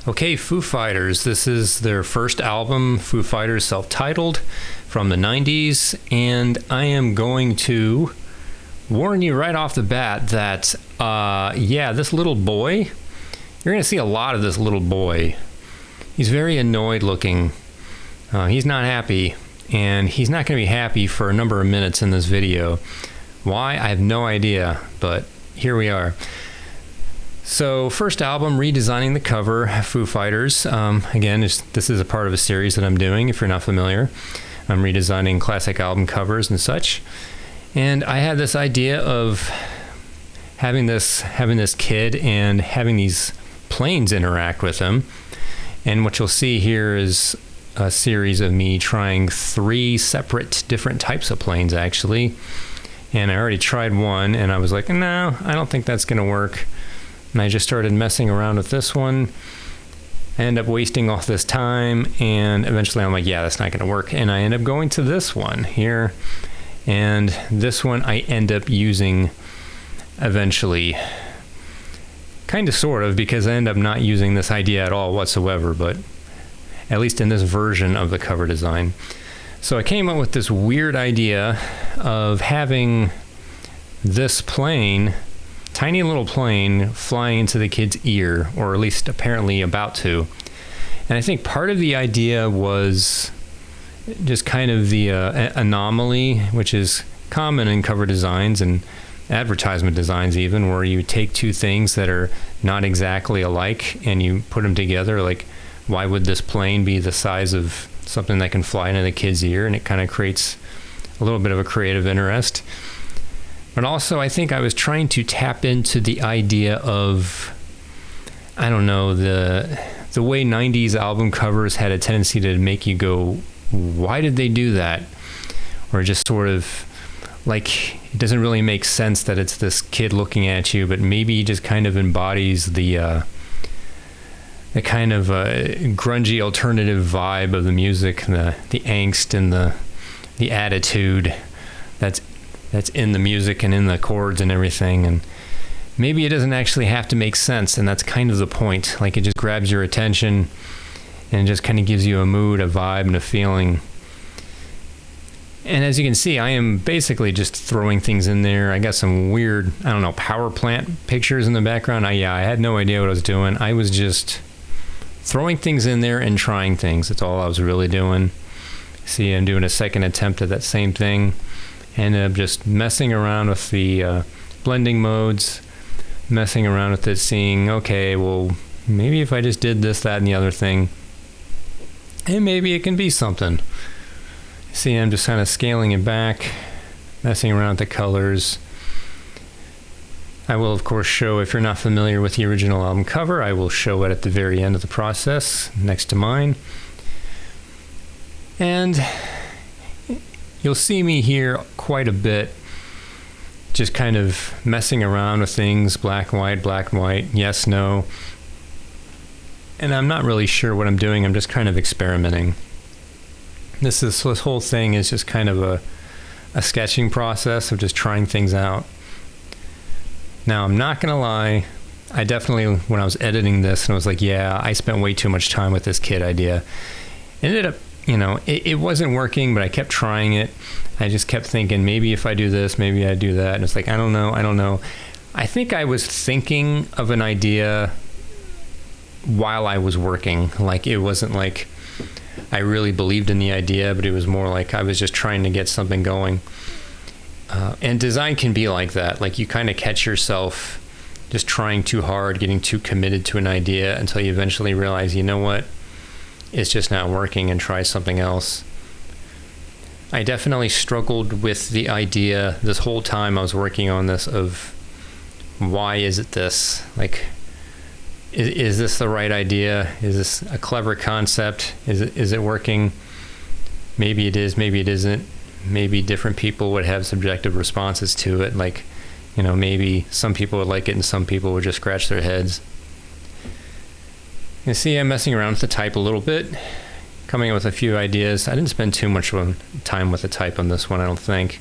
Okay, Foo Fighters. This is their first album, Foo Fighters, self-titled, from the 90s. And I am going to warn you right off the bat that, this little boy, you're going to see a lot of this little boy. He's very annoyed looking. He's not happy, and he's not going to be happy for a number of minutes in this video. Why? I have no idea, but here we are. So, first album, redesigning the cover, Foo Fighters. Again, this is a part of a series that I'm doing, if you're not familiar. I'm redesigning classic album covers and such. And I had this idea of having this kid and having these planes interact with him. And what you'll see here is a series of me trying 3 separate different types of planes, actually. And I already tried one, and I was like, no, I don't think that's going to work. And I just started messing around with this one. I end up wasting all this time, and eventually I'm like, yeah, that's not going to work. And I end up going to this one here, and this one I end up using eventually. Kind of, sort of, because I end up not using this idea at all whatsoever, but at least in this version of the cover design. So I came up with this weird idea of having this plane, tiny little plane, flying into the kid's ear, or at least apparently about to. And I think part of the idea was just kind of the anomaly, which is common in cover designs and advertisement designs even, where you take 2 things that are not exactly alike and you put them together. Like, why would this plane be the size of something that can fly into the kid's ear? And it kind of creates a little bit of a creative interest. But also, I think I was trying to tap into the idea of, I don't know, the way 90s album covers had a tendency to make you go, why did they do that? Or just sort of like, it doesn't really make sense that it's this kid looking at you, but maybe he just kind of embodies the kind of grungy alternative vibe of the music, the angst and the attitude that's in the music and in the chords and everything. And maybe it doesn't actually have to make sense, and that's kind of the point. Like, it just grabs your attention and just kind of gives you a mood, a vibe, and a feeling. And as you can see, I am basically just throwing things in there. I got some weird, I don't know, power plant pictures in the background. I had no idea what I was doing. I was just throwing things in there and trying things. That's all I was really doing. See, I'm doing a second attempt at that same thing. Ended up just messing around with the blending modes, messing around with it, seeing, okay, well, maybe if I just did this, that, and the other thing, and maybe it can be something. See, I'm just kind of scaling it back, messing around with the colors. I will, of course, show, if you're not familiar with the original album cover, I will show it at the very end of the process, next to mine. And you'll see me here quite a bit, just kind of messing around with things, black and white, yes, no. And I'm not really sure what I'm doing. I'm just kind of experimenting. This whole thing is just kind of a sketching process of just trying things out. Now, I'm not going to lie, I definitely, when I was editing this, and I was like, yeah, I spent way too much time with this kid idea. It ended up, it wasn't working, but I kept trying it. I just kept thinking, maybe if I do this, maybe I do that. And it's like, I don't know. I think I was thinking of an idea while I was working. Like, it wasn't like I really believed in the idea, but it was more like I was just trying to get something going. And design can be like that. Like, you kind of catch yourself just trying too hard, getting too committed to an idea until you eventually realize, you know what? It's just not working, and try something else. I definitely struggled with the idea this whole time I was working on this of, why is it this? Like, is this the right idea? Is this a clever concept? Is it working? Maybe it is, maybe it isn't. Maybe different people would have subjective responses to it. Like, maybe some people would like it and some people would just scratch their heads. You see, I'm messing around with the type a little bit, coming up with a few ideas. I didn't spend too much time with the type on this one, I don't think.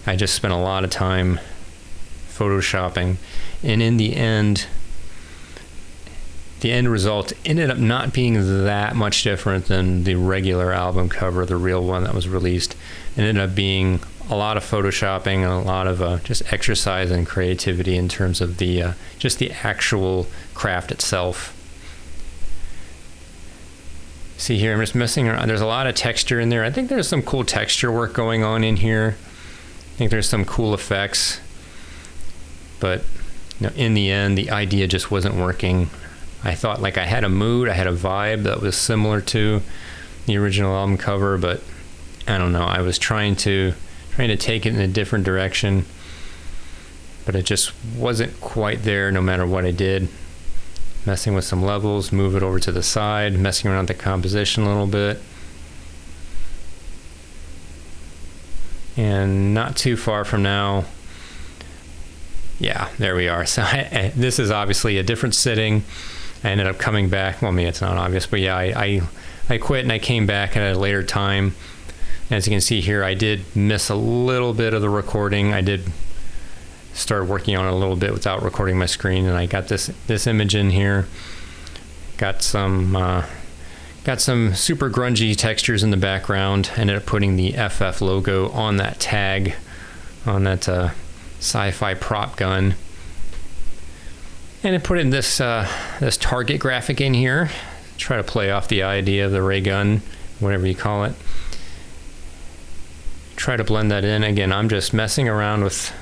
I just spent a lot of time photoshopping. And in the end, the end result ended up not being that much different than the regular album cover, the real one that was released. It ended up being a lot of photoshopping and a lot of just exercise and creativity in terms of the just the actual craft itself. See here, I'm just messing around. There's a lot of texture in there. I think there's some cool texture work going on in here. I think there's some cool effects. But in the end, the idea just wasn't working. I thought like I had a mood, I had a vibe that was similar to the original album cover, but I don't know. I was trying to take it in a different direction, but it just wasn't quite there no matter what I did. Messing with some levels, move it over to the side, messing around with the composition a little bit. And not too far from now, yeah, there we are. So this is obviously a different sitting. I ended up coming back. Well, maybe it's not obvious, but yeah, I quit and I came back at a later time. As you can see here, I did miss a little bit of the recording. I did start working on it a little bit without recording my screen, and I got this image in here. Got some super grungy textures in the background. Ended up putting the FF logo on that tag, on that sci-fi prop gun, and I put in this target graphic in here. Try to play off the idea of the ray gun, whatever you call it. Try to blend that in. Again, I'm just messing around with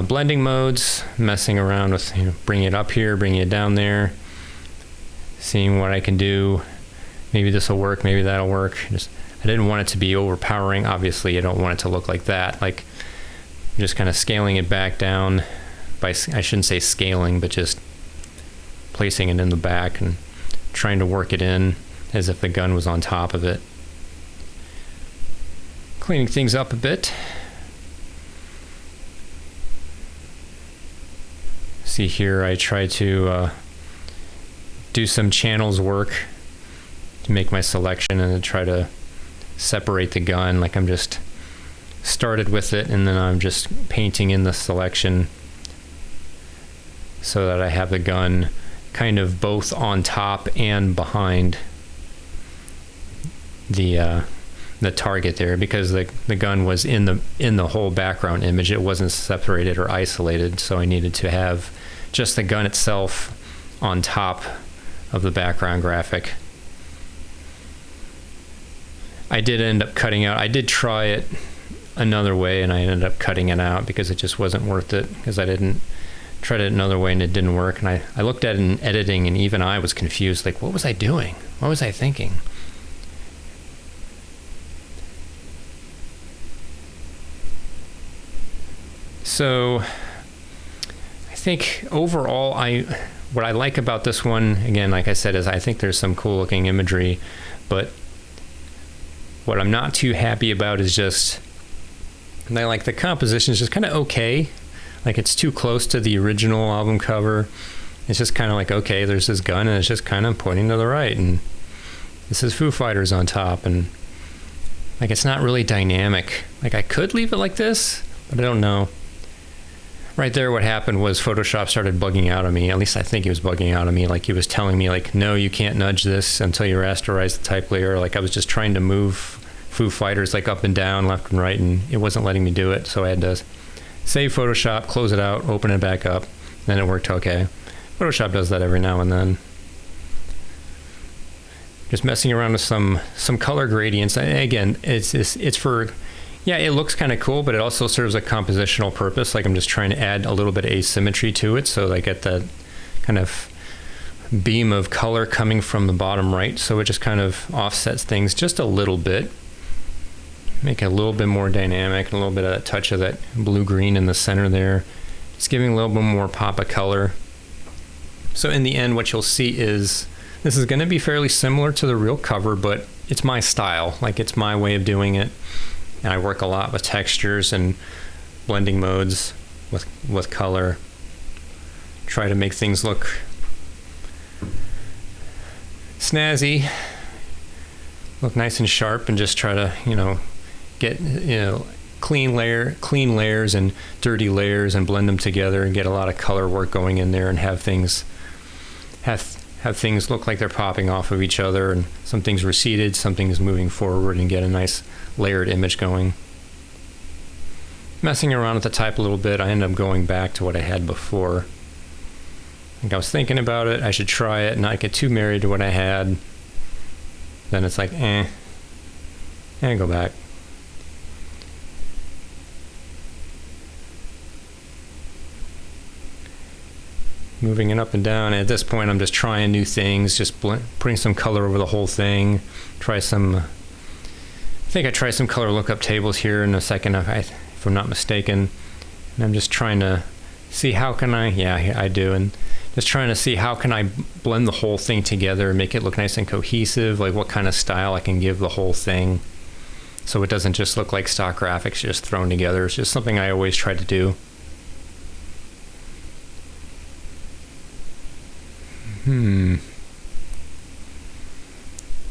blending modes, messing around with bringing it up here, bringing it down there, seeing what I can do. Maybe this will work, maybe that'll work. I didn't want it to be overpowering. Obviously, I don't want it to look like that. Like, just kind of scaling it back down by, I shouldn't say scaling, but just placing it in the back and trying to work it in as if the gun was on top of it. Cleaning things up a bit. See here, I try to do some channels work to make my selection and to try to separate the gun. Like I'm just started with it and then I'm just painting in the selection so that I have the gun kind of both on top and behind the target there, because the gun was in the whole background image. It wasn't separated or isolated, so I needed to have just the gun itself on top of the background graphic. I did end up cutting out, I did try it another way and I ended up cutting it out because it just wasn't worth it, because I didn't tried it another way and it didn't work. And I looked at it in editing and even I was confused, like what was I doing? What was I thinking? So I think overall, what I like about this one, again, like I said, is I think there's some cool looking imagery, but what I'm not too happy about is just, and I like the composition is just kind of okay. Like it's too close to the original album cover. It's just kind of like, okay, there's this gun and it's just kind of pointing to the right and this is Foo Fighters on top, and like it's not really dynamic. Like I could leave it like this, but I don't know. Right there, what happened was Photoshop started bugging out on me. At least I think he was bugging out on me. Like he was telling me, like, no, you can't nudge this until you rasterize the type layer. Like I was just trying to move Foo Fighters like up and down, left and right, and it wasn't letting me do it. So I had to save Photoshop, close it out, open it back up. Then it worked okay. Photoshop does that every now and then. Just messing around with some color gradients. And again, it's for, yeah, it looks kind of cool, but it also serves a compositional purpose. Like I'm just trying to add a little bit of asymmetry to it, so I get that kind of beam of color coming from the bottom right. So it just kind of offsets things just a little bit. Make it a little bit more dynamic, and a little bit of that touch of that blue-green in the center there. Just giving a little bit more pop of color. So in the end, what you'll see is this is going to be fairly similar to the real cover, but it's my style. Like it's my way of doing it. And I work a lot with textures and blending modes with color. Try to make things look snazzy, look nice and sharp, and just try to, get, clean layers and dirty layers and blend them together and get a lot of color work going in there and have things, have have things look like they're popping off of each other, and some things receded, some things moving forward, and get a nice layered image going. Messing around with the type a little bit, I ended up going back to what I had before. I think I was thinking about it, I should try it, not get too married to what I had. Then it's like, and go back. Moving it up and down. At this point, I'm just trying new things, just putting some color over the whole thing. I think I try some color lookup tables here in a second, if I'm not mistaken. And I'm just trying to see how can I do, and just trying to see how can I blend the whole thing together and make it look nice and cohesive, like what kind of style I can give the whole thing, so it doesn't just look like stock graphics just thrown together. It's just something I always try to do.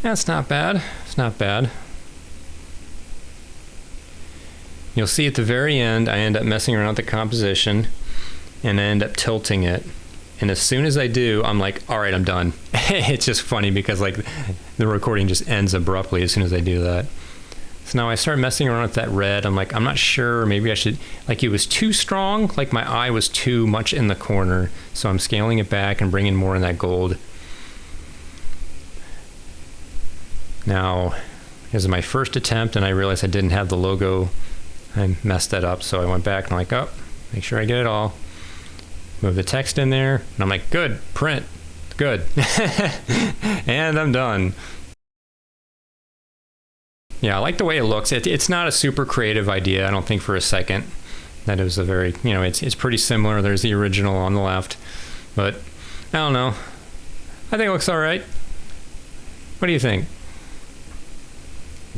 That's not bad. It's not bad. You'll see at the very end, I end up messing around with the composition, and I end up tilting it. And as soon as I do, I'm like, all right, I'm done. It's just funny because like the recording just ends abruptly as soon as I do that. So now I start messing around with that red. I'm like, I'm not sure, maybe I should, like it was too strong, like my eye was too much in the corner. So I'm scaling it back and bringing more in that gold. Now, this is my first attempt, and I realized I didn't have the logo. I messed that up, so I went back and I'm like, oh, make sure I get it all. Move the text in there, and I'm like, good, print, good. And I'm done. Yeah, I like the way it looks. It's not a super creative idea, I don't think for a second. That it was a very, it's pretty similar. There's the original on the left, but I don't know. I think it looks all right. What do you think?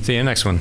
See you next one.